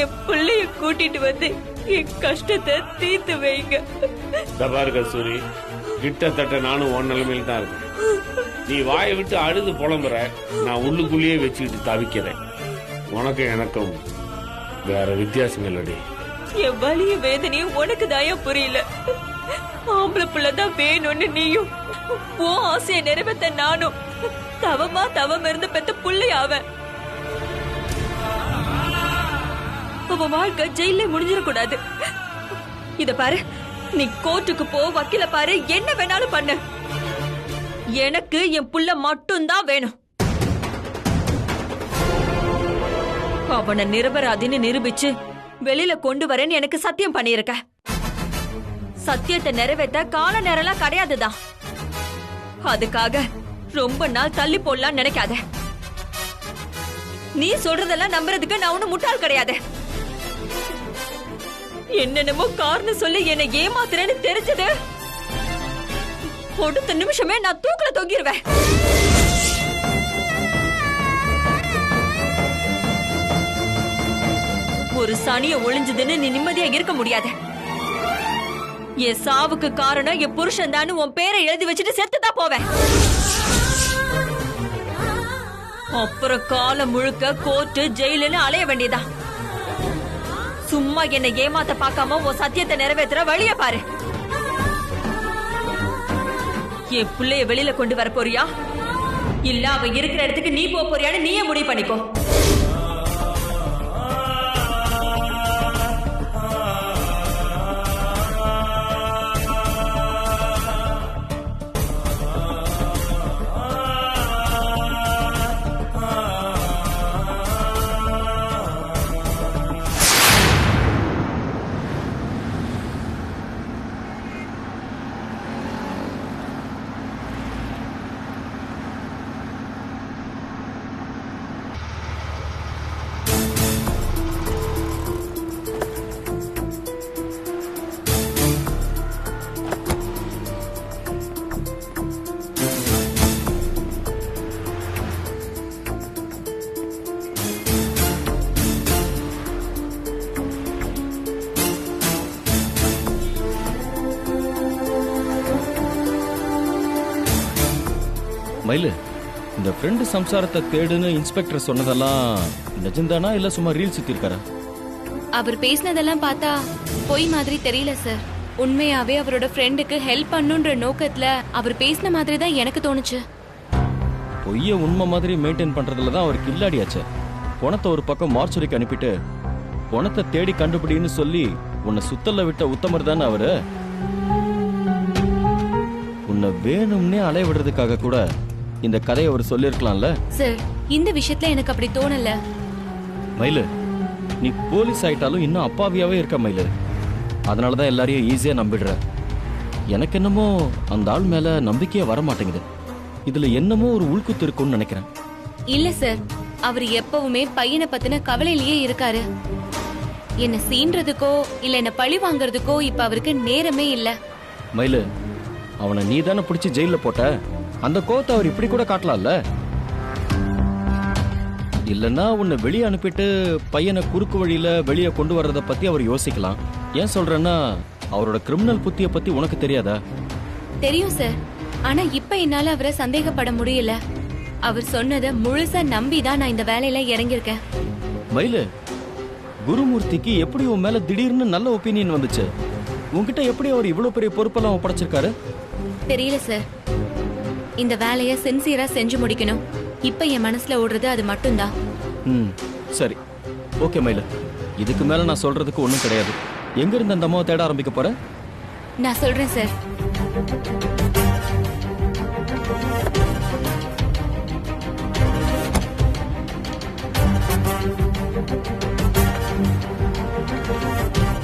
என் பிள்ளைய கூட்டிட்டு வந்து என் கஷ்டத்தை தீர்த்து வைங்க. பாரு கஸ்தூரி, கிட்டத்தட்ட நானும் உன் நிலைமையில தான் இருக்கேன். நீ வாயை விட்டு அழுது புலம்புற, நான் உள்ளுக்குள்ளேயே வச்சுக்கிட்டு தவிக்கிறேன். உனக்கு எனக்கும் வேற வித்தியாசம் இல்லடி. என் வலிய வேதனையும் உனக்கு தாயா புரியல. ஆம்பளை பிள்ளைதான் வேணும்னு நீயும், உன் ஆசையை நிறைவேற்ற நானும் தவம் இருந்து பெத்த புள்ளையாவ. அவ வாழ்க்கை ஜெயில முடிஞ்சிடக்கூடாது. இத பாரு, நீ கோர்ட்டுக்கு போ, வக்கீல பாரு, என்ன வேணாலும் பண்ணு. எனக்கு என் புள்ள மட்டும்தான் வேணும். அவனை நிரபராதின்னு நிரூபிச்சு வெளியில கொண்டு வரேன்னு எனக்கு சத்தியம் பண்ணிருக்க. சத்தியத்தை நிறைவேற்ற கால நேரம்லாம் கிடையாதுதான். அதுக்காக ரொம்ப நாள் தள்ளி போடலாம் நினைக்காத. நீ சொல்றதெல்லாம் நம்புறதுக்கு நான் ஒண்ணு முட்டாள் கிடையாது. என்னென்னமோ காரணம் சொல்லி என்னை ஏமாத்துறேன்னு தெரிஞ்சது அடுத்த நிமிஷமே நான் தூக்குல தொங்கிருவேன். ஒரு சனிய ஒளிஞ்சதுன்னு நீ நிம்மதியா இருக்க முடியாது. என் சாவுக்கு காரணம் என் புருஷன் தான் உன் பேரை எழுதி வச்சுட்டு செத்துதான் போவேன். அப்புறம் காலம் முழுக்க கோர்ட்டு ஜெயிலுன்னு அலைய வேண்டியதா. சும்மா என்னை ஏமாத்த பார்க்காம உன் சத்தியத்தை நிறைவேற்ற வழிய பாரு. என் பிள்ளைய வெளியில கொண்டு வர போறியா, இல்ல அவ இருக்கிற இடத்துக்கு நீ போறியான்னு நீயே முடிவு பண்ணிக்கோ. மயிலு, இந்த ஃப்ரெண்டு சம்சாரத்தை தேடுன்னு இன்ஸ்பெக்டர் சொன்னதெல்லாம் நிஜம்தானா இல்ல சும்மா ரீல் சுத்திருக்காரா? அவர் பேசினதெல்லாம் பார்த்தா பொய் மாதிரி தெரியல சார். உண்மையாவே அவரோட ஃப்ரெண்டுக்கு ஹெல்ப் பண்ணுன்ற நோக்கத்துல அவர் பேசின மாதிரி தான் எனக்கு தோணுச்சு. பொய்ய உண்மை மாதிரி மெயின்டைன் பண்றதுல தான் அவருக்கு இல்லாடியாச்சு. பணத்தை ஒரு பக்கம் மார்ச்சுரிக்கு அனுப்பிட்டு பணத்தை தேடி கண்டுபிடின்னு சொல்லி உன்னை சுத்தல்ல விட்ட உத்தமர் தானே அவரு. உன்னை வேணும்னே அலைய விடுறதுக்காக கூட இந்த கதையை அவர் சொல்லிருக்கலாம்ல சார். இந்த விஷயத்துல எனக்கு அப்படி தோணல. மயிலு, நீ போலீஸ் ஆயிட்டாலும் இன்னும் அப்பாவியாவே இருக்க மயிலு. அதனாலதான் எல்லாரையும் ஈஸியா நம்பிடுற. எனக்கு என்னமோ அந்த ஆள் மேல நம்பிக்கையே வர மாட்டேங்குது. இதுல என்னமோ ஒரு உள்குத்து இருக்கும்னு நினைக்கிறேன். இல்ல சார், அவர் எப்பவுமே பையனை பத்தின கவலையிலேயே இருக்காரு. என்ன சீன்றதுக்கோ இல்ல என்ன பழி வாங்கறதுக்கோ இப்ப அவருக்கு நேரமே இல்ல. மயிலு, அவனை நீ தானே பிடிச்சி ஜெயில போட்ட. அந்த கோவத்தை அவர் இப்படி கூட காட்டலாம்ல. இல்லன்னா உன்னை வெளியே அனுப்பிட்டு பையனை குறுக்கு வழியில வெளியே கொண்டு வர்றத பத்தி அவர் யோசிக்கலாம். ஏன் சொல்றேன்னா அவரோட கிரிமினல் புத்திய பத்தி உனக்கு தெரியாதா? தெரியும் சார். ஆனா இப்ப என்னால அவரை சந்தேகப்பட முடியல. அவர் சொன்னதை முழுசா நம்பிதான் நான் இந்த வேலையில இறங்கியிருக்கேன். மயிலு, குருமூர்த்திக்கு எப்படி உன் மேல திடீர்னு நல்ல ஒப்பீனியன் வந்துச்சு? உன்கிட்ட எப்படி அவர் இவ்வளவு பெரிய பொறுப்பெல்லாம் ஒப்படைச்சிருக்காரு? தெரியல சார். இந்த வேலைய சின்சியரா செஞ்சு முடிக்கணும். இப்ப என் மனசுல ஓடுறது அது மட்டும்தான். சரி, ஓகே மயிலு. இதுக்கு மேல நான் சொல்றதுக்கு ஒண்ணும் கிடையாது. எங்க இருந்து அந்த அம்மாவை தேட ஆரம்பிக்க போற? நான் சொல்றேன் சார்.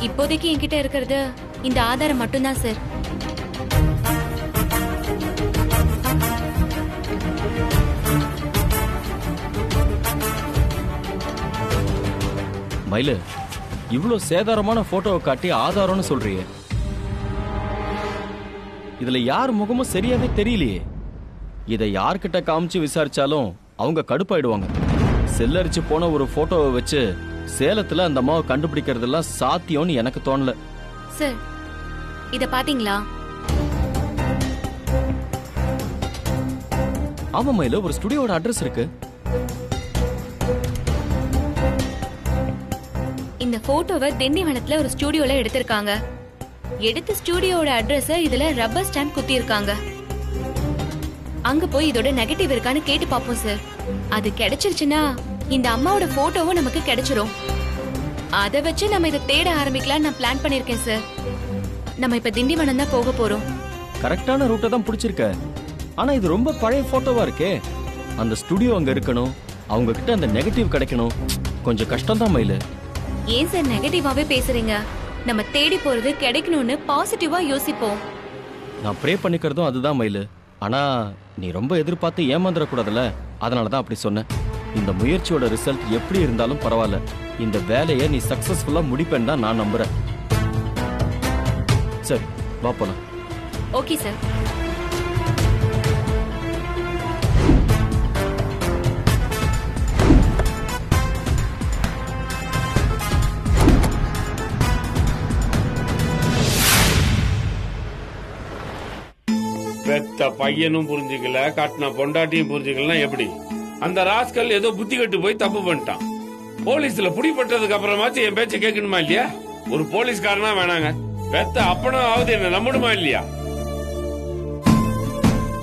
இப்போதைக்கு என்கிட்ட இருக்கிறது இந்த ஆதாரம் மட்டும்தான் சார். மயிலு, இவ்வளவு சேதாரமான போட்டோவை காட்டி ஆதாரம்னு சொல்றியே, இதுல யார் முகமும் சரியாவே தெரியலையே. இதை யார்கிட்ட காமிச்சு விசாரிச்சாலும் அவங்க கடுப்பாயிடுவாங்க. செல்லரிச்சு போன ஒரு போட்டோவை வச்சு சேலத்துல அந்த அம்மாவை கண்டுபிடிக்கிறதெல்லாம் சாத்தியம்னு எனக்கு தோணல. சார் இத பாத்தீங்களா? ஆமா மயில, ஒரு ஸ்டுடியோட அட்ரஸ் இருக்கு. இந்த போட்டோவை திண்டிவனத்துல ஒரு ஸ்டுடியோல எடுத்திருக்காங்க. எடுத்த ஸ்டுடியோட அட்ரஸ் இதுல ரப்பர் ஸ்டாம்ப் குத்தி இருக்காங்க. அங்க போய் இதோட நெகட்டிவ் இருக்கான்னு கேட்டு பாப்போம் சார். அது கிடைச்சிருச்சுன்னா இந்த அம்மாவோட போட்டோவும் நமக்கு கிடைச்சிரும். அத வச்சு நம்ம இதை தேட ஆரம்பிக்கலாம் நான் பிளான் பண்ணிருக்கேன் சார். நம்ம இப்ப திண்டிவனம் தான் போக போறோம். கரெக்டான ரூட்டை தான் பிடிச்சிருக்க. ஆனா இது ரொம்ப பழைய போட்டோவா இருக்கே. அந்த ஸ்டுடியோ அங்க இருக்கணும், அவங்க கிட்ட அந்த நெகட்டிவ் கிடைக்கணும். கொஞ்சம் கஷ்டம் தான் மயில. ஏன் சார் நெகட்டிவாவே பேசுறீங்க? நம்ம தேடி போறது கிடைக்கணும்னு பாசிட்டிவா யோசிப்போம். நான் ப்ரே பண்ணிக்கிறதும் அதுதான் மயிலு. ஆனா நீ ரொம்ப எதிர்பார்த்து ஏமாந்துட கூடாதுல்ல, அதனாலதான் அப்படி சொன்னேன். இந்த முயற்சியோட ரிசல்ட் எப்படி இருந்தாலும் பரவாயில்ல, இந்த வேலையை நீ சக்சஸ்ஃபுல்லா முடிப்பேன்னு தான் நான் நம்புறேன். சரி வா போலாம். Okay sir. பெத்த பையனும் புரிஞ்சுக்கல, கட்டின பொண்டாட்டியும் புரிஞ்சுக்கலன்னா எப்படி? அந்த ராஸ்கல் ஏதோ புத்தி கட்டு போய் தப்பு பண்ணிட்டான். போலீஸ்ல புடிப்பட்டதுக்கு அப்புறமாச்சும் என் பேச்ச கேட்கணுமா இல்லையா? ஒரு போலீஸ்காரனா வேணாங்க, பெத்த அப்பனாவது என்ன நம்பணுமா இல்லையா?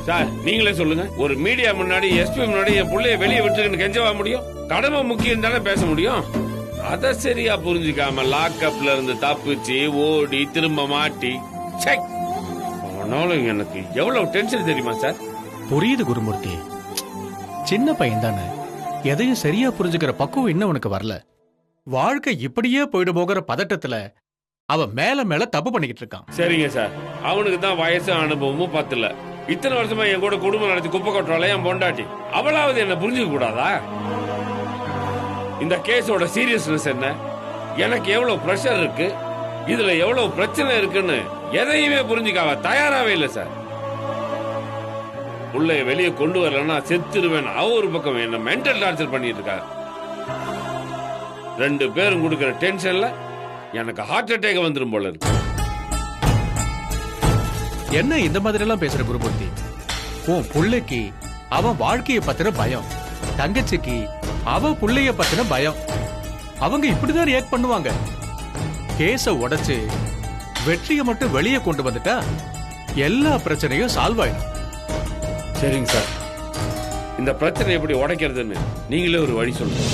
சார் நீங்களே சொல்லுங்க, ஒரு மீடியா முன்னாடி எஸ்பி முன்னாடி என் பிள்ளைய வெளியே விட்டுருக்குன்னு கெஞ்சவா முடியும்? கடமை முக்கியம் தானே பேச முடியும். அத சரியா புரிஞ்சுக்காம லாக்அப்ல இருந்து தப்பிச்சு ஓடி திரும்ப மாட்டி, ஆனாலும் எனக்கு எவ்வளவு டென்ஷன் தெரியுமா சார்? புரியுது குருமூர்த்தி, சின்ன பையன் தானே, எதையும் சரியா புரிஞ்சுக்கிற பக்குவம் இன்னும் உனக்கு வரல. வாழ்க்கை இப்படியே போயிடு போகிற பதட்டத்துல அவன் மேல மேல தப்பு பண்ணிக்கிட்டு இருக்கான். சரிங்க சார், அவனுக்கு தான் வயசு அனுபவமும் பத்தல. இத்தனை வருஷமா என் கூட குடும்பம் நடத்தி குப்பை கொட்டுறாளே என் பொண்டாட்டி, அவளாவது என்ன புரிஞ்சுக்க கூடாதா? இந்த கேஸோட சீரியஸ்னஸ் என்ன, எனக்கு எவ்வளவு பிரஷர் இருக்கு, இதுல எவ்வளவு பிரச்சனை இருக்குன்னு எதையுமே புரிஞ்சுக்காவ தயாராவே இல்ல சார். உள்ள வெளியே கொண்டு வரலன்னா செத்துருவேன். அவ ஒரு பக்கம் என்ன மென்டல் டார்ச்சர் பண்ணிட்டு இருக்காரு. 2 பேரும் கொடுக்கிற டென்ஷன்ல எனக்கு ஹார்ட் அட்டாக் வந்துடும் போல இருக்கு. என்ன இந்த மாதிரி எல்லாம் பேசுற குருமூர்த்தி? உன் புள்ளைக்கு அவன் வாழ்க்கைய பத்தின பயம், தங்கச்சிக்கு அவ புள்ளைய பத்தின பயம். அவங்க இப்படிதான் ரியாக்ட் பண்ணுவாங்க. கேஸ உடைச்சு வெற்றியை மட்டும் வெளியே கொண்டு வந்துட்டா எல்லா பிரச்சனையும் சால்வ் ஆயிடும். சரிங்க சார், இந்த பிரச்சனை எப்படி உடைக்கிறதுன்னு நீங்களே ஒரு வழி சொல்லுங்க.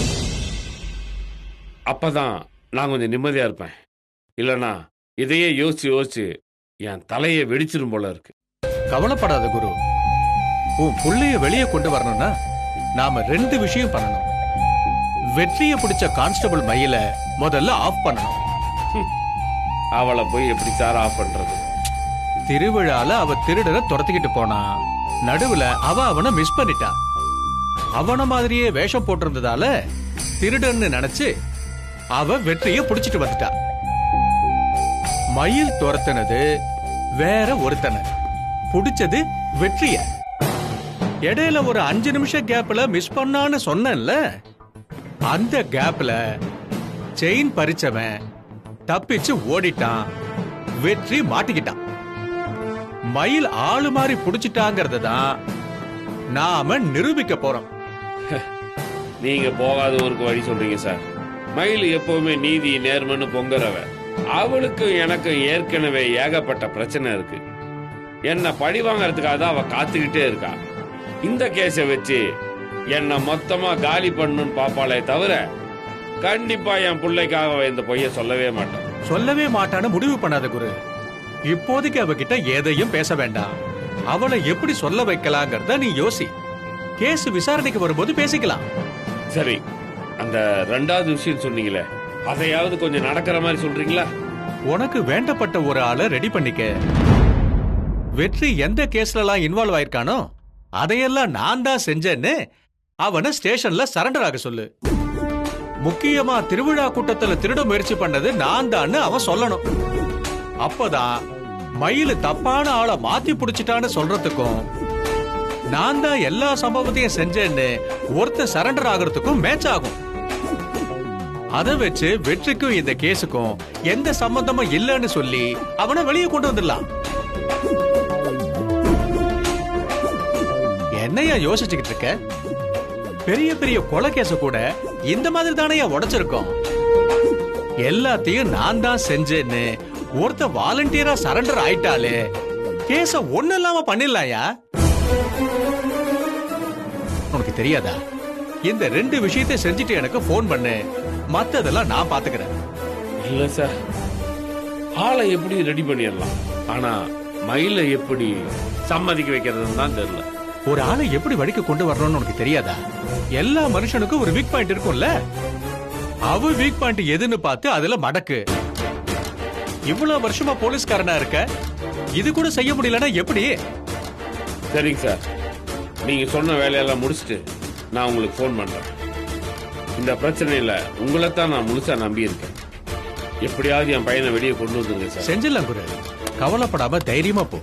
அப்பதான் நான் கொஞ்சம் நிம்மதியா இருப்பேன். இல்லனா இதையே யோசிச்சு யோசிச்சு என் தலையை வெடிச்சிரும் போல இருக்கு. கவலைப்படாத குரு, உன் புள்ளைய வெளியே கொண்டு வரணும்னா நாம 2 விஷயம் பண்ணணும். வெற்றியை பிடிச்ச கான்ஸ்டபிள் மயில முதல்ல ஆஃப் பண்ணணும். அவளை போய் எப்படி சார் ஆஃப் பண்றது? திருவிழால அவ திருடரை துரத்திக்கிட்டு போனா, நடுவுல அவ அவனை மிஸ் பண்ணிட்டா. அவன மாதிரியே வேஷம் போட்டிருந்ததால திருடன்னு நினைச்சு அவ வெற்றியை புடிச்சிட்டு வந்துட்டா. மயில் துரத்தினது வேற ஒருத்தனை, புடிச்சது வெற்றிய. இடையில ஒரு 5 நிமிஷம் கேப்ல மிஸ் பண்ணான்னு சொன்னேன்ல, அந்த கேப்ல செயின் பறிச்சவன் தப்பிச்சு ஓடிட்டான், வெற்றி மாட்டிக்கிட்டான். மயில் ஆளு மாதிரி புடிச்சிட்டாங்கிறத தான் நாம நிரூபிக்க போறோம். நீங்க போகாத ஊருக்கு வழி சொல்றீங்க சார். மயில் எப்பவுமே நீதி நேர்மன்னு பொங்குறவ. அவளுக்கு எனக்கு ஏற்கனவே ஏகப்பட்ட பிரச்சனை இருக்கு. என்ன பழி வாங்கறதுக்காக தான் அவ காத்துக்கிட்டே இருக்கா. இந்த கேஸை வச்சு என்ன மொத்தமா காலி பண்ணணும்னு பாப்பாளே தவிர கண்டிப்பா என் பிள்ளைக்காக இந்த பொய்ய சொல்லவே மாட்டான். சொல்லவே மாட்டான்னு முடிவு பண்ணாத குரு. இப்போதைக்கு அவகிட்ட எதையும் பேச வேண்டாம். அவளை எப்படி சொல்ல வைக்கலாங்கிறத நீ யோசி. கேஸ் விசாரணைக்கு வரும்போது பேசிக்கலாம். சரி, அந்த 2வது விஷயம் சொன்னீங்களே, அதையாவது கொஞ்சம் நடக்கிற மாதிரி சொல்றீங்களா? உனக்கு வேண்டப்பட்ட ஒரு ஆளை ரெடி பண்ணிக்க. வெற்றி எந்த கேஸ்ல எல்லாம் இன்வால்வ் ஆயிருக்கானோ அதையெல்லாம் நான் தான் செஞ்சேன்னு அவனை ஸ்டேஷன்ல சரண்டர் ஆக சொல்லு. முக்கியமா திருவிழா கூட்டத்துல திருட முயற்சி பண்ணது நான் தான் அவன் சொல்லணும். அப்பதான் மயில் தப்பான ஆளை மாத்தி புடிச்சிட்டான்னு சொல்றதுக்கும், நான் தான் எல்லா சம்பவத்தையும் செஞ்சேன்னு ஒருத்தன் சரண்டர் ஆகிறதுக்கும் மேட்ச் ஆகும். அதை வச்சு வெற்றிக்கும் இந்த கேஸுக்கும் எந்த சம்பந்தமும் இல்லைன்னு சொல்லி அவனை வெளியே கொண்டு வந்துடலாம். என்னையா யோசிச்சுக்கிட்டு இருக்க? பெரிய பெரிய கொலை கேஸ கூட இந்த மாதிரி தானே உடைச்சிருக்கோம். எல்லாத்தையும் நான் தான் செஞ்சேன்னு ஒருத்த வாலண்டியரா சரண்டர் ஆயிட்டாலே கேஸ ஒண்ணு இல்லாம பண்ணிடலாயா? உனக்கு தெரியாதா? இந்த 2 விஷயத்தை செஞ்சுட்டு எனக்கு போன் பண்ணு, மத்ததெல்லாம் நான் பாத்துக்கிறேன். இல்ல சார், ஆளை எப்படி ரெடி பண்ணிடலாம், ஆனா மயில எப்படி சம்மதிக்க வைக்கிறதுன்னு தான் தெரியல. ஒரு ஆளை எப்படி வழிக்கு கொண்டு வரணும்னு உனக்கு தெரியாதா? எல்லா மனுஷனுக்கும் ஒரு வீக் பாயிண்ட் இருக்கும்ல. அவ வீக் பாயிண்ட் எதுன்னு பார்த்து அதுல மடக்கு. இவ்வளவு வருஷமா போலீஸ்காரனா இருக்க, இது கூட செய்ய முடியலன்னா எப்படி? சரிங்க சார், நீங்க சொன்ன வேலையெல்லாம் முடிச்சுட்டு நான் உங்களுக்கு ஃபோன் பண்றேன். இந்த பிரச்சனையில உங்களை தான் நான் முழுசா நம்பி இருக்கேன். எப்படியாவது என் பையனை வெளியே கொண்டு வந்துருங்க சார். செஞ்சிடலாம் குரு, கவலைப்படாம தைரியமா போ.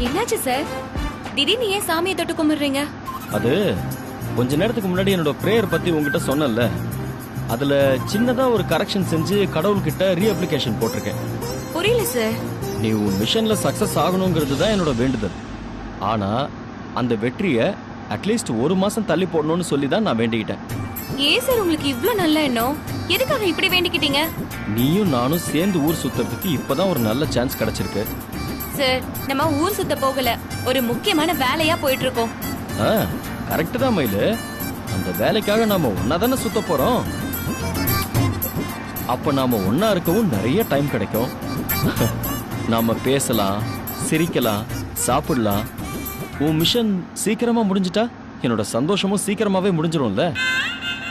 என்னாச்சு சார்? திடீர்னு ஏன் சாமியை தொட்டு கும்பிடுறீங்க? அது கொஞ்ச நேரத்துக்கு முன்னாடி என்னோட பிரேயர் பத்தி உங்ககிட்ட சொன்னேன்ல, அதுல சின்னதா ஒரு கரெக்ஷன் செஞ்சு கடவுள்கிட்ட ரீஅப்ளிகேஷன் போட்டிருக்கேன். புரியல சார். நீ உன் மிஷன்ல சக்சஸ் ஆகணுங்கிறது தான் என்னோட வேண்டுதல். ஆனா அந்த வெற்றியை அட்லீஸ்ட் 1 மாசம் தள்ளி போடணும்னு சொல்லி தான் நான் வேண்டிக்கிட்டேன். ஏன் சார் உங்களுக்கு இவ்ளோ நல்ல எண்ணம்? எதுக்காக இப்படி வேண்டிக்கிட்டீங்க? நீயும் நானும் சேர்ந்து ஊர் சுத்துறதுக்கு இப்பதான் ஒரு நல்ல சான்ஸ் கிடைச்சிருக்கு. சார், நம்ம ஊர் சுத்த போகல, ஒரு முக்கியமான வேலையா போயிட்டு இருக்கோம். கரெக்ட் தான் மயிலு, அந்த வேலைக்காக நாம ஒன்னா தானே சுத்த போறோம். அப்ப நாம ஒன்னா இருக்கவும் நிறைய டைம் கிடைக்கும். நாம பேசலாம், சிரிக்கலாம், சாப்பிடலாம். உன் மிஷன் சீக்கிரமா முடிஞ்சிட்டா என்னோட சந்தோஷமும் சீக்கிரமாவே முடிஞ்சிடும்ல.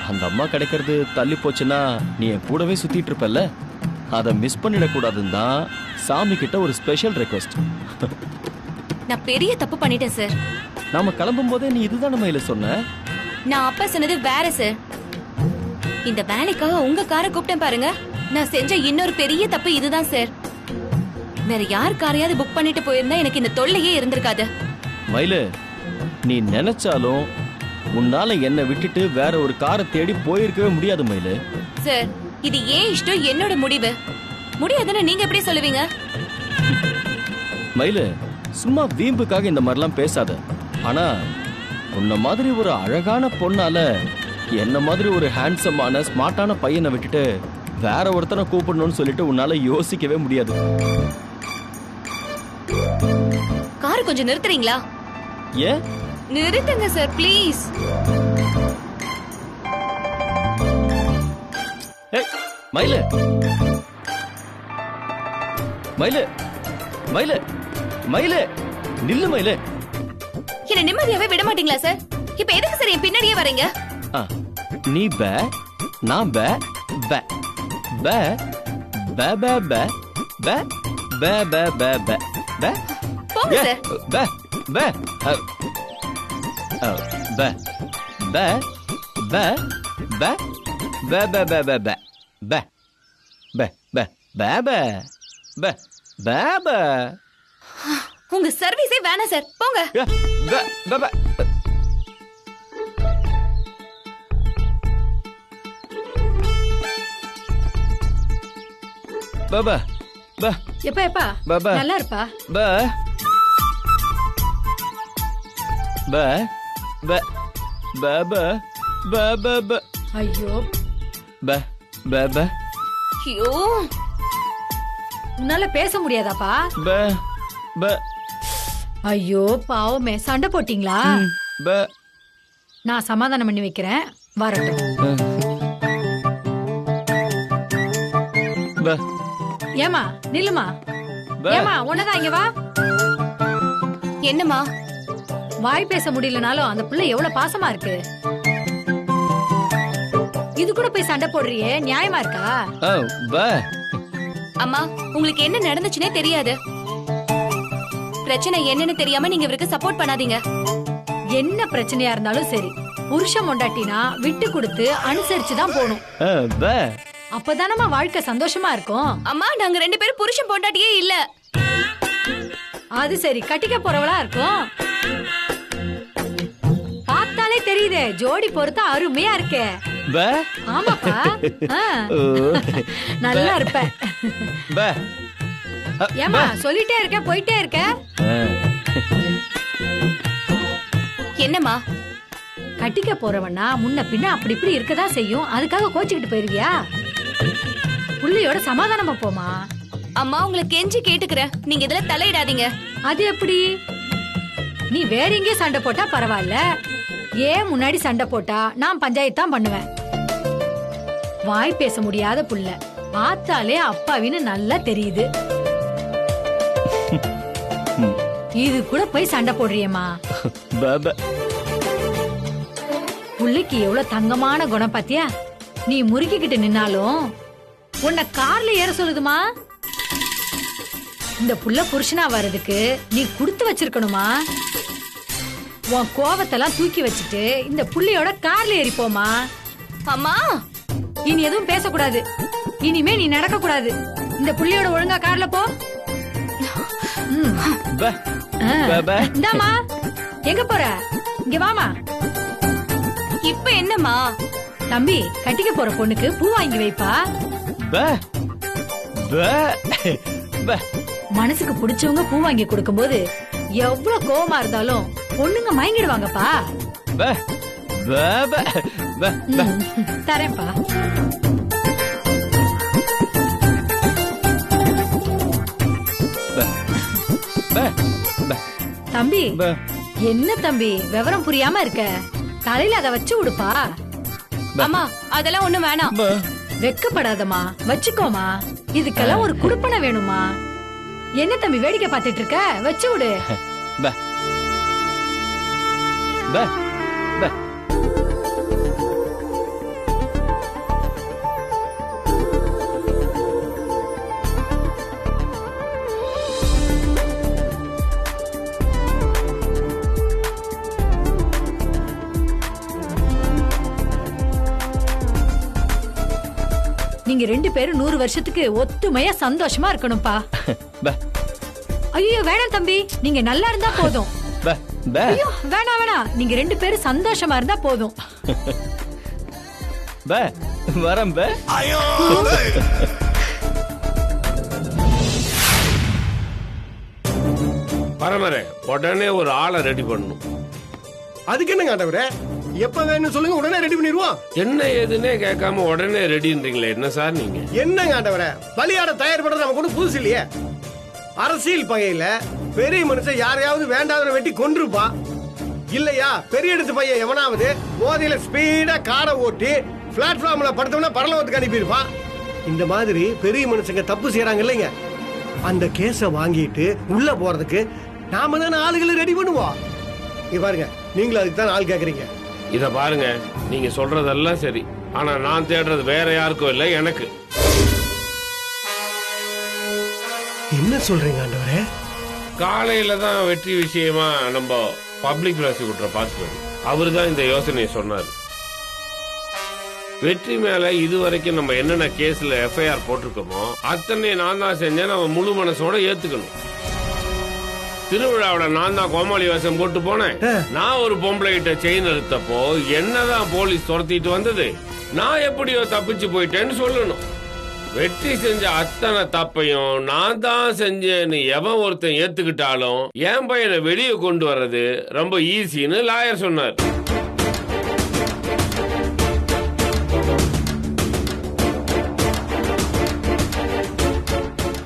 அந்த அம்மா கிடைக்கிறது தள்ளி போச்சுன்னா நீ என் கூடவே சுத்திட்டு இருப்பல்ல, அதை மிஸ் பண்ணிடக்கூடாதுன்னு தான் சாமி கிட்ட ஒரு ஸ்பெஷல் ரெக்வெஸ்ட். நான் பெரிய தப்பு பண்ணிட்டேன் சார். நாம கிளம்பும் போதே நீ இதுதான் மயில சொன்ன. நான் அப்ப சொன்னது வேற சார். இந்த வேலைக்காக உங்க காரை கூப்பிட்டேன் பாருங்க. நான் செஞ்ச இன்னொரு பெரிய தப்பு இதுதான் சார். வேற யார் காரையாவது புக் பண்ணிட்டு போயிருந்தா எனக்கு இந்த தொல்லையே இருந்திருக்காது. மயிலு, நீ நினைச்சாலும் உன்னால என்னை விட்டுட்டு வேற ஒரு காரை தேடி போயிருக்கவே முடியாது மயிலு. சார், இது ஏன் இஷ்டம், என்னோட முடிவு. முடியாதுன்னு நீங்க எப்படி சொல்லுவீங்க? மயிலு, சும்மா வீம்புக்காக இந்த மாதிரிலாம் பேசாத. ஆனா உன்ன மாதிரி ஒரு அழகான பொண்ணால என்ன மாதிரி ஒரு ஹேண்ட்ஸமான ஸ்மார்ட்டான பையனை விட்டுட்டு வேற ஒருத்தனை கூப்பிடணும்னு சொல்லிட்டு உன்னால யோசிக்கவே முடியாது. கார் கொஞ்சம் நிறுத்துறீங்களா? ஏன்? நிறுத்துங்க சார், ப்ளீஸ். மயிலு, மயிலு, மயிலு, மயிலு, நில்லு மயிலு. என்ன நிம்மதியாவே விட மாட்டீங்களா சார்? இப்ப எதுக்கு சார் என் பின்னாடியே வரீங்க? நீ பே, நான் பே, பே, பே, பே, பே, பே, பே, பே, பே, பே, பே, பே. போங்க சார். பே, பே, பே, பே, பே, பே, பே, பே, பே, பே, பே, பே, பே, பே, பே, பே, பே, பே, பே. உங்க சர்வீஸே வேணாம் சார், போங்க. பே, பே, பே. பாபா பா எப்பா எப்பா பாபா நல்லா இருப்பா. பா பா பா பாபா பாபா பா. ஐயோ, பா பாபா. ஐயோ, உன்னால பேச முடியாதாப்பா? பா பா. ஐயோ பாவமே, சண்டை போட்டீங்களா? பா. நான் சமாதானம் பண்ணி வைக்கிறேன், வரட்டும். பா. ஏமா நில்லுமா. ஏமா உன்னதான் இங்க வா. என்னம்மா? வாய் பேச முடியலனாலும் அந்த பிள்ளை எவ்வளவு பாசமா இருக்கு. இது கூட போய் சண்டை போடுறியே, நியாயமா இருக்கா? பா. அம்மா, உங்களுக்கு என்ன நடந்துச்சுன்னே தெரியாது. பிரச்சனை என்னன்னு தெரியாம நீங்க இவருக்கு சப்போர்ட் பண்ணாதீங்க. என்ன பிரச்சனையா இருந்தாலும் சரி, புருஷன் பொண்டாட்டினா விட்டு கொடுத்து அனுசரிச்சு தான் போகணும். பே அப்பதானமா வாழ்க்கை சந்தோஷமா இருக்கும். அம்மா நாங்க 2 பேரும் புருஷன் பொண்டாட்டியே இல்ல. அது சரி, கட்டிக்க போறவளா இருக்கும். பார்த்தாலே தெரியுதே, ஜோடி பொறுத்தா அருமையா இருக்கே. பே ஆமாப்பா. ஆ. நல்லா இருப்ப. பே ஏமா சொல்லிட்டே இருக்க, போயிட்டே இருக்க. என்னம்மா? கட்டிக்க போறவனா முன்ன பின்ன அப்படி இப்படி இருக்கதான் செய்யும். அதுக்காக கோச்சிக்கிட்டு போயிருவியா? புள்ளையோட சமாதானமா போமா. அம்மா உங்களை கெஞ்சி கேட்டுக்கிறேன், நீங்க இதுல தலையிடாதீங்க. அது எப்படி? நீ வேற எங்கேயும் சண்டை போட்டா பரவாயில்ல, ஏன் முன்னாடி சண்டை போட்டா நான் பஞ்சாயத்து தான் பண்ணுவேன். வாய் பேச முடியாத புள்ள, பார்த்தாலே அப்பாவின்னு நல்லா தெரியுது. இது கூட போய் சண்டை போடுறியம்மா. புள்ளைக்கு எவ்வளவு தங்கமான குணம் பாத்தியா? நீ முறுக்கிக்கிட்டு நின்னாலும் உன்னை கார்ல ஏற சொல்லுதுமா. இந்த புள்ள புருஷனா வர்றதுக்கு நீ கொடுத்து வச்சிருக்கணுமா. உன் கோவத்தெல்லாம் தூக்கி வச்சுட்டு இந்த புள்ளையோட கார்ல ஏறிப்போமா. அம்மா இனி எதுவும் பேசக்கூடாது, இனிமே நீ நடக்க கூடாது. இந்த புள்ளையோட ஒழுங்கா கார்ல போ. இந்தாமா, எங்க போற? இங்க வாமா. இப்ப என்னம்மா? தம்பி, கட்டிக்க போற பொண்ணுக்கு பூ வாங்கி வைப்பா. மனசுக்கு பிடிச்சவங்க பூ வாங்கி கொடுக்கும்போது எவ்வளவு கோவமா இருந்தாலும் பொண்ணுங்க மயங்கிடுவாங்கப்பா. தரேன்ப்பா. தம்பி, என்ன தம்பி விவரம் புரியாம இருக்க? தலையில அத வச்சு விடுப்பா. அம்மா அதெல்லாம் ஒண்ணும் வேணாம். வெக்கப்படாதமா, வச்சுக்கோமா. இதுக்கெல்லாம் ஒரு குடுப்பனை வேணுமா? என்ன தம்பி வேடிக்கை பார்த்துட்டு இருக்க? வச்சு விடு. நீங்க 2 பேரும் 100 வருஷத்துக்கு ஒத்துமையா சந்தோஷமா இருக்கணும்பா. ஐயோ வேணாம் தம்பி, நீங்க நல்லா இருந்தா போதும். ஐயோ வேணாம் வேணாம், நீங்க 2 பேரும் சந்தோஷமா இருந்தா போதும். வரேன். பரமரே, உடனே ஒரு ஆளை ரெடி பண்ணணும். அதுக்கு என்னங்க ஆண்டவரே, எப்ப வேணும் சொல்லுங்க, உடனே ரெடி பண்ணிடுவோம். என்ன ஏதுன்னே கேட்காம உடனே ரெடின்றீங்களே, என்ன சார் நீங்க? என்னங்க ஆண்டவரே, பலியாட தயார் பண்றது நமக்கு ஒன்றும் புதுசு இல்லையே. அரசியல் பகையில பெரிய மனுஷன் யாரையாவது வேண்டாத வெட்டி கொன்றுப்பான் இல்லையா? பெரிய எடுத்து பையன் எவனாவது போதையில ஸ்பீடா காரை ஓட்டி பிளாட்ஃபார்ம்ல படுத்தவனா பரலோகத்துக்கு அனுப்பியிருப்பான். இந்த மாதிரி பெரிய மனுஷங்க தப்பு செய்யறாங்க இல்லைங்க, அந்த கேஸ வாங்கிட்டு உள்ள போறதுக்கு நாம தானே ஆளுகளை ரெடி பண்ணுவோம். பாருங்க, நீங்களும் அதுக்கு தான் ஆள் கேக்குறீங்க. இத பாருங்க, நீங்க சொல்றதெல்லாம் சரி, ஆனா நான் தேடுறது வேற யாருக்கும் இல்ல, எனக்கு. என்ன சொல்றீங்க ஆண்டவரே? காலையில தான் வெற்றி விஷயமா நம்ம பப்ளிக் ப்ராசிக்யூட்டரை பார்த்துட்டு அவரு தான் இந்த யோசனையை சொன்னார். வெற்றி மேல இதுவரைக்கும் நம்ம என்னென்ன கேஸ்ல எஃப்ஐஆர் போட்டிருக்கோமோ அத்தனை நான் தான் செஞ்சேன், நம்ம முழு மனசோட ஏத்துக்கணும். திருவிழாவோட நான் தான் கோமாளி வேஷம் போட்டு போனேன். நான் ஒரு பொம்பளை கிட்ட செயின் எடுத்தப்போ என்னதான் போலீஸ் துரத்திட்டு வந்தது, நான் எப்படியோ தப்பிச்சு போயிட்டேன்னு சொல்லணும். வெற்றி செஞ்ச அத்தனை தப்பையும் நான் தான் செஞ்சேன்னு எவன் ஒருத்தன் ஏத்துக்கிட்டாலும் என் பையனை வெளியே கொண்டு வர்றது ரொம்ப ஈஸின்னு லாயர் சொன்னார்.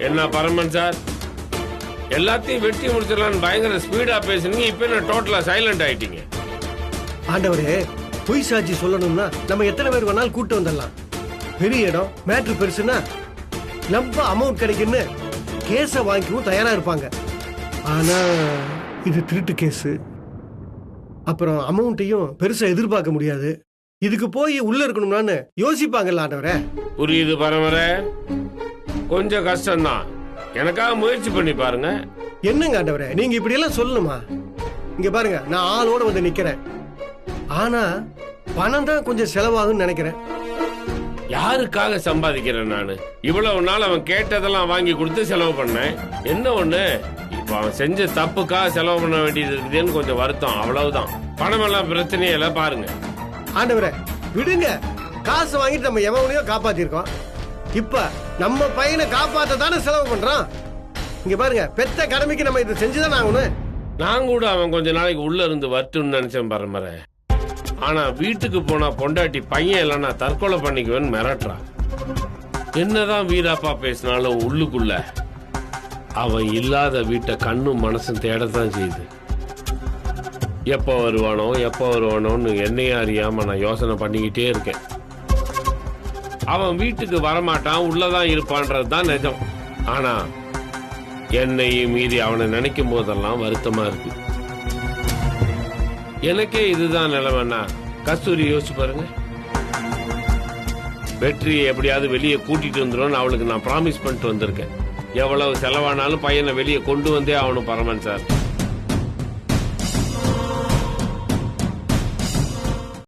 என்ன பரமன் சார், எல்லாத்தையும் வெட்டி முடிச்சிடலான்னு பயங்கர ஸ்பீடா பேசுனீங்க, இப்ப என்ன டோட்டலா சைலண்ட் ஆயிட்டீங்க? ஆண்டவரே, பொய் சாட்சி சொல்லணும்னா நம்ம எத்தனை பேர் வேணாலும் கூட்டு வந்துடலாம். பெரிய இடம், மேட்ரு பெருசுன்னா ரொம்ப அமௌண்ட் கிடைக்குன்னு கேஸ வாங்கிக்கவும் தயாரா இருப்பாங்க. ஆனா இது திருட்டு கேஸ், அப்புறம் அமௌண்ட்டையும் பெருசா எதிர்பார்க்க முடியாது. இதுக்கு போய் உள்ள இருக்கணும்னு யோசிப்பாங்கல்ல ஆண்டவரே. புரியுது பரமரே, கொஞ்சம் கஷ்டம்தான். எனக்காக முயற்சி பண்ணி பாருங்க. என்னங்க ஆண்டவரே நீங்க இப்படி எல்லாம் சொல்லணுமா? இங்க பாருங்க, நான் ஆளோட வந்து நிக்கிறேன். ஆனா பணம் தான் கொஞ்சம் செலவாகும்னு நினைக்கிறேன். யாருக்காக சம்பாதிக்கிறேன் நானு? இவ்வளவு நாள் அவன் கேட்டதெல்லாம் வாங்கி கொடுத்து செலவு பண்ணேன். என்ன ஒண்ணு, இப்ப அவன் செஞ்ச தப்புக்காக செலவு பண்ண வேண்டியது இருக்குதுன்னு கொஞ்சம் வருத்தம், அவ்வளவுதான். பணம் எல்லாம் பிரச்சனையே இல்ல. பாருங்க ஆண்டவரே விடுங்க, காசு வாங்கிட்டு நம்ம எவனையோ காப்பாத்திருக்கோம். இப்ப நம்ம பையனை காப்பாத்த தானே செலவு பண்றோம். இங்க பாருங்க, பெத்த கடமைக்கு நம்ம இதை செஞ்சுதான் ஆகணும். நான் கூட அவன் கொஞ்ச நாளைக்கு உள்ள இருந்து வரட்டும்னு நினைச்சேன் பரம்பரை. ஆனா வீட்டுக்கு போனா பொண்டாட்டி பையன் இல்லைன்னா தற்கொலை பண்ணிக்குவேன்னு மிரட்டுறான். என்னதான் வீராப்பா பேசினாலும் உள்ளுக்குள்ள அவன் இல்லாத வீட்டை கண்ணும் மனசும் தேடத்தான் செய்யுது. எப்போ வருவானோன்னு என்னையும் அறியாம நான் யோசனை பண்ணிக்கிட்டே இருக்கேன். அவன் வீட்டுக்கு வரமாட்டான், உள்ளதான் இருப்பான்றது தான் நிஜம். ஆனா என்னையும் மீறி அவனை நினைக்கும் போதெல்லாம் வருத்தமா இருக்கு. எனக்கே இதுதான் நிலைமைன்னா கஸ்தூரி யோசிச்சு பாருங்க. வெற்றியை எப்படியாவது வெளியே கூட்டிட்டு வந்துடும் அவளுக்கு நான் ப்ராமிஸ் பண்ணிட்டு வந்திருக்கேன். எவ்வளவு செலவானாலும் பையனை வெளியே கொண்டு வந்தே ஆகணும் பரமன் சார்.